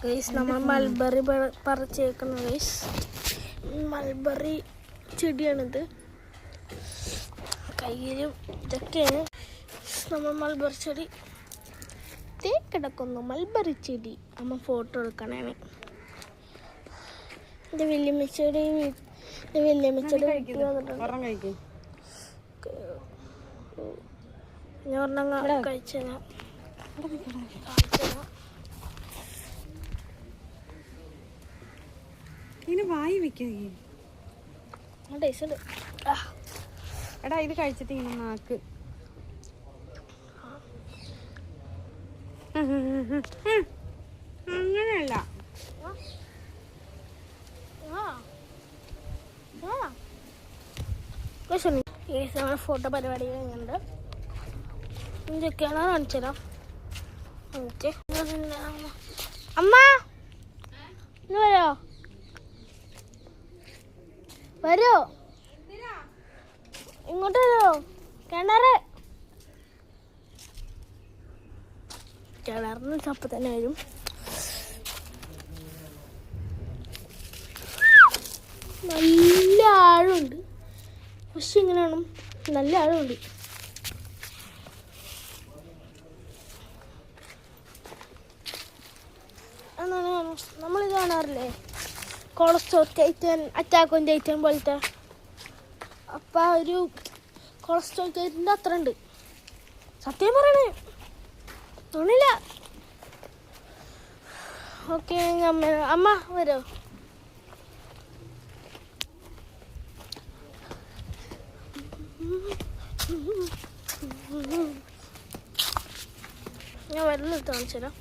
Guys നമ്മൾ mulberry പറിച്ചേക്കണം guys. Mulberry ചെടിയാണിത്. കയ്യിലും ഇതൊക്കെയാണ് നമ്മൾ മൾബറി ചെടി. കിടക്കുന്നു മൾബറി ചെടി. അമ്മ ഫോട്ടോ എടുക്കണേ. ഇത് വല്യമ്മച്ചെടി വീട്ടിൽ വന്നിട്ടുണ്ട്. ഞാൻ ഒരെണ്ണം കഴിച്ചതാ. വായി വെക്കേ എടാ, ഇത് കഴിച്ചിട്ട് ഇങ്ങനെ നാക്ക്. അങ്ങനെയല്ല, ഫോട്ടോ പരിപാടി കഴിഞ്ഞിട്ടുണ്ട്. ഇതൊക്കെയാണ് കാണിച്ചുതരാം. അമ്മ ഇന്ന് വരോ ഇങ്ങോട്ട് വരോ? കിണറിന് ചപ്പ് തന്നെ വരും. നല്ല ആഴമുണ്ട്. പക്ഷെ ഇങ്ങനെയാണ്, നല്ല ആഴമുണ്ട്. നമ്മളിത് കാണാറില്ലേ, കൊളസ്ട്രോൾ കയറ്റാൻ, അറ്റാക്ക് ഓൺ കയറ്റാൻ പോലത്തെ. അപ്പം ആ ഒരു കൊളസ്ട്രോൾ കയറ്റിൻ്റെ അത്ര ഉണ്ട്. സത്യം പറയണേ, തോന്നില്ല. ഓക്കെ, അമ്മ വരോ? ഞാൻ വെള്ളം എടുത്ത് കാണിച്ചു തരാം.